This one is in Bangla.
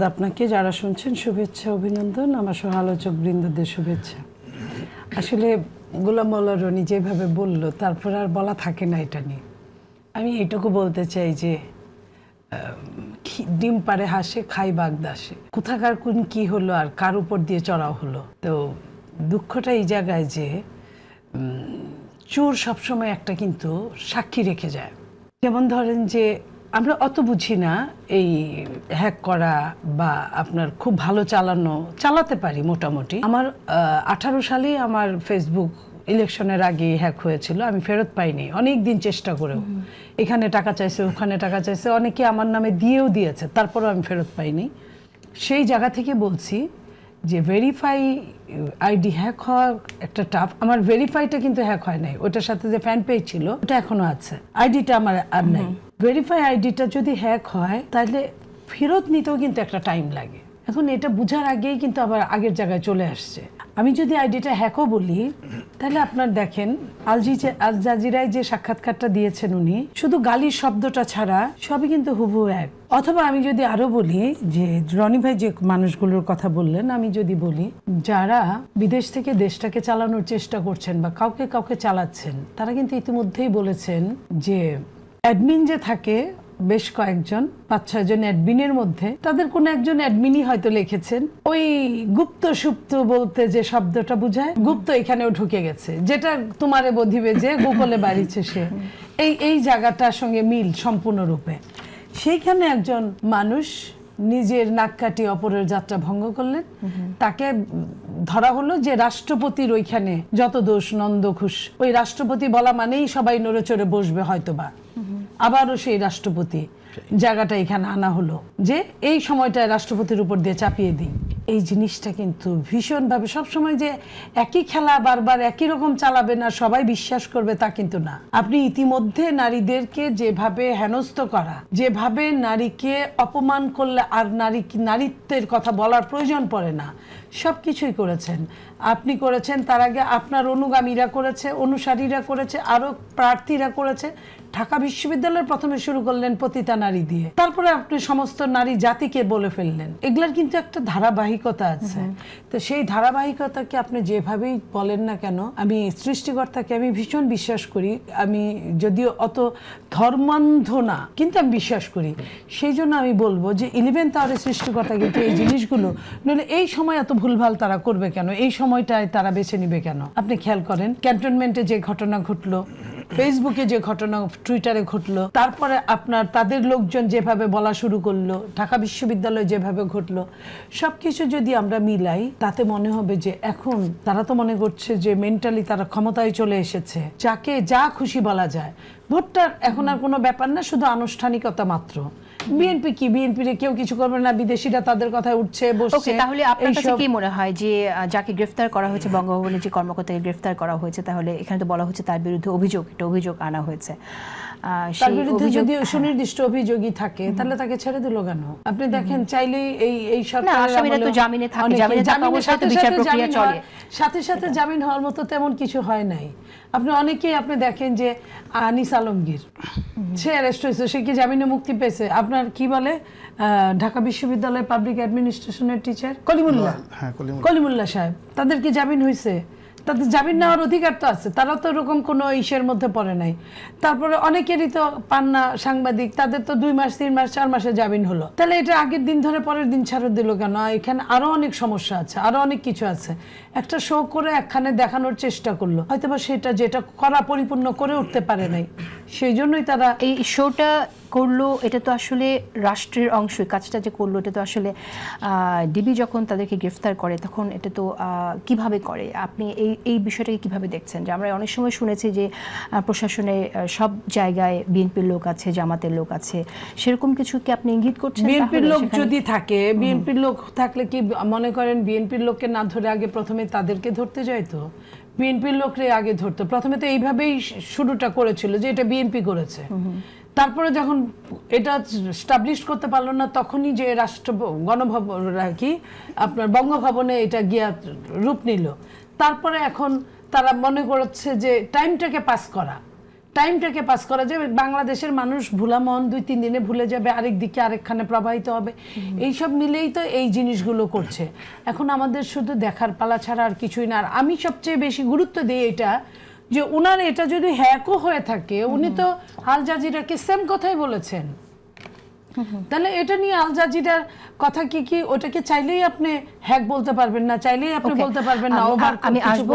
আপনাকে যারা শুনছেন শুভেচ্ছা অভিনন্দন, আমার সহ আলোচক বৃন্দদের শুভেচ্ছা। আসলে গোলাম মাওলা রনি যেভাবে বলল তারপর আর বলা থাকে না এটা নিয়ে। আমি এইটুকু বলতে চাই যে ডিম পারে হাসে খাই বাগদাসে, কোথাকার কোন কি হলো আর কার উপর দিয়ে চড়াও হলো। তো দুঃখটা এই জায়গায় যে চোর সবসময় একটা কিন্তু সাক্ষী রেখে যায়। যেমন ধরেন যে আমরা অত বুঝি না এই হ্যাক করা বা আপনার খুব ভালো চালাতে পারি মোটামুটি। আমার 18 সালে আমার ফেসবুক ইলেকশনের আগে হ্যাক হয়েছিল, আমি ফেরত পাইনি অনেক দিন চেষ্টা করেও। এখানে টাকা চাইছে, ওখানে টাকা চাইছে, অনেকে আমার নামে দিয়েও দিয়েছে, তারপরেও আমি ফেরত পাইনি। সেই জায়গা থেকে বলছি যে ভেরিফাই আইডি হ্যাক হওয়া একটা টাফ। আমার ভেরিফাইটা কিন্তু হ্যাক হয় নাই, ওটার সাথে যে ফ্যান পেজ ছিল ওটা এখনো আছে, আইডিটা আমার আর নাই। ভেরিফাই আইডিটা যদি হ্যাক হয় তাহলে ফেরত নিতেও কিন্তু একটা টাইম লাগে। এখন এটা বুঝার আগেই কিন্তু আবার আগের জায়গায় চলে আসছে। আমি যদি আইডিটা হ্যাকও বলি তাহলে আপনার দেখেন আল জাজিরায় যে সাক্ষাৎকারটা দিয়েছেন উনি, শুধু গালির শব্দটা ছাড়া সবই কিন্তু হুবহু এক। অথবা আমি যদি আরো বলি যে রনি ভাই যে মানুষগুলোর কথা বললেন, আমি যদি বলি যারা বিদেশ থেকে দেশটাকে চালানোর চেষ্টা করছেন বা কাউকে চালাচ্ছেন, তারা কিন্তু ইতিমধ্যেই বলেছেন যে অ্যাডমিন যে থাকে বেশ কয়েকজন 5-6 জন অ্যাডমিনের মধ্যে তাদের কোন একজন অ্যাডমিনই হয়তো লিখেছেন ওই গুপ্ত সুপ্ত বলতে যে শব্দটা বোঝায়, গুপ্ত এখানেও ঢুকে গেছে, যেটা তোমারে বধিবে যে গোপলে বাড়িছে সে, এই জায়গাটার সঙ্গে মিল সম্পূর্ণরূপে। সেইখানে একজন মানুষ নিজের নাক কাটিয়ে অপরের যাত্রা ভঙ্গ করলেন, তাকে ধরা হলো যে রাষ্ট্রপতির ওইখানে যত দোষ নন্দ ঘোষ, ওই রাষ্ট্রপতি বলা মানেই সবাই নড়ে চড়ে বসবে হয়তোবা। আবারও সেই রাষ্ট্রপতি জায়গাটা এখানে আনা হলো যে এই সময়টায় রাষ্ট্রপতির উপর দিয়ে চাপিয়ে দিই। এই জিনিসটা কিন্তু ভীষণভাবে সবসময় যে একই খেলা বারবার একই রকম চালাবে না সবাই বিশ্বাস করবে তা কিন্তু না। আপনি ইতিমধ্যে নারীদেরকে যেভাবে হেনস্থ করা, যেভাবে নারীকে অপমান করলে আর নারীত্বের কথা বলার প্রয়োজন পড়ে না, সব কিছুই করেছেন আপনি, করেছেন তার আগে আপনার অনুগামীরা করেছে, অনুসারীরা করেছে, আরো প্রার্থীরা করেছে। ঢাকা বিশ্ববিদ্যালয়ের প্রথমে শুরু করলেন পতিতা নারী দিয়ে, তারপরে আপনি সমস্ত নারী জাতিকে বলে ফেললেন। এগুলার কিন্তু একটা ধারাবাহিকতা আছে। তো সেই ধারাবাহিকতাকে আপনি যেভাবেই বলেন না কেন, আমি সৃষ্টিকর্তাকে আমি ভীষণ বিশ্বাস করি। আমি যদিও অত ধর্মান্ধ না, কিন্তু আমি বিশ্বাস করি। সেই জন্য আমি বলবো যে 11th আওয়ারের সৃষ্টিকর্তা কিন্তু এই জিনিসগুলো, নইলে এই সময় এত ভুলভাল তারা করবে কেন, এই সময়টায় তারা বেছে নিবে কেন? আপনি খেয়াল করেন ক্যান্টনমেন্টে যে ঘটনা ঘটলো, ফেসবুকে যে ঘটনা, টুইটারে ঘটলো, তারপরে আপনার তাদের লোকজন যেভাবে বলা শুরু করলো, ঢাকা বিশ্ববিদ্যালয়ে যেভাবে ঘটলো, সবকিছু যদি আমরা মিলাই তাতে মনে হবে যে এখন তারা তো মনে করছে যে মেন্টালি তারা ক্ষমতায় চলে এসেছে, যাকে যা খুশি বলা যায়। ভোটটা এখন আর কোনো ব্যাপার না, শুধু আনুষ্ঠানিকতা মাত্র। বিএনপি কি, বিএনপির কেউ কিছু করবে না, বিদেশিরা তাদের কথায় উঠছে বসছে। তাহলে আপনার কাছে কি মনে হয় যে যাকে গ্রেফতার করা হয়েছে, বঙ্গভবনের যে কর্মকর্তাকে গ্রেফতার করা হয়েছে, তাহলে এখানে তো বলা হচ্ছে তার বিরুদ্ধে অভিযোগ আনা হয়েছে, তার বিরুদ্ধে যদি সুনির্দিষ্ট অভিযোগই থাকে তাহলে তাকে ছেড়ে দিল কেন? আপনি দেখেন চাইলেই এই সরকার আসামিরা তো জামিনে থাকে, জামিনে থাকা অবস্থায় তো বিচার প্রক্রিয়া চলে, সাথে সাথে জামিন হওয়ার মতো তেমন কিছু হয় নাই। আপনি অনেকেই আপনি দেখেন যে আনিস আলমগীর, সে অ্যারেস্ট হয়েছে, সে কি জামিনে মুক্তি পেয়েছে? আপনার কি বলে ঢাকা বিশ্ববিদ্যালয় পাবলিক অ্যাডমিনিস্ট্রেশনের টিচার কলিমুল্লাহ সাহেব, তাদের কি জামিন হয়েছে? তাদের জামিন নেওয়ার অধিকার তো আছে, তারা তো এরকম কোনো ইস্যুর মধ্যে পড়ে নাই। তারপরে অনেকেরই তো পান্না সাংবাদিক, তাদের তো 2 মাস 3 মাস 4 মাসে জামিন হলো, তাহলে এটা আগের দিন ধরে পরের দিন ছাড় দিল কেন? এখানে আরো অনেক সমস্যা আছে, আরো অনেক কিছু আছে। একটা শো করে একখানে দেখানোর চেষ্টা করলো, হয়তোবা সেটা যেটা করা পরিপূর্ণ করে উঠতে পারে নাই, সেই জন্যই তারা এই শোটা করলো। এটা তো আসলে রাষ্ট্রের অংশ, কাজটা যে করলো এটা তো আসলে ডিবি যখন তাদেরকে গ্রেফতার করে তখন এটা তো কিভাবে করে, আপনি এই বিষয়টাকে কিভাবে দেখছেন? যে আমরা অনেক সময় শুনেছি যে প্রশাসনে সব জায়গায় বিএনপির লোক আছে, জামাতের লোক আছে, সেরকম কিছু কি আপনি ইঙ্গিত করছেন? বিএনপির লোক যদি থাকে, বিএনপির লোক থাকলে কি মনে করেন বিএনপির লোককে না ধরে আগে প্রথমে তাদেরকে ধরতে যাইতো? বিএনপির লোকরে আগে ধরতো। প্রথমে তো এইভাবেই শুরুটা করেছিল যে এটা বিএনপি করেছে, তারপরে যখন এটা স্টাবলিশ করতে পারলো না তখনই যে গণভবন কি আপনার বঙ্গভবনে এটা গিয়া রূপ নিল। তারপরে এখন তারা মনে করছে যে টাইমটাকে পাস করা, টাইমটাকে পাস করা যাবে। বাংলাদেশের মানুষ ভুলা মন 2-3 দিনে ভুলে যাবে, আরেক দিকে আরেকখানে প্রবাহিত হবে, এইসব মিলেই তো এই জিনিসগুলো করছে। এখন আমাদের শুধু দেখার পালা ছাড়া আর কিছুই না। আর আমি সবচেয়ে বেশি গুরুত্ব দিই এটা যে উনার এটা যদি হ্যাকও হয়ে থাকে, উনি তো আল জাজিরাকে সেম কথাই বলেছেন, তাহলে এটা নিয়ে আল জাজিরার কথা কি ওটাকে চাইলেই আপনি হ্যাক বলতে পারবেন না, চাইলেই আপনি বলতে পারবেন না। আমি আসবো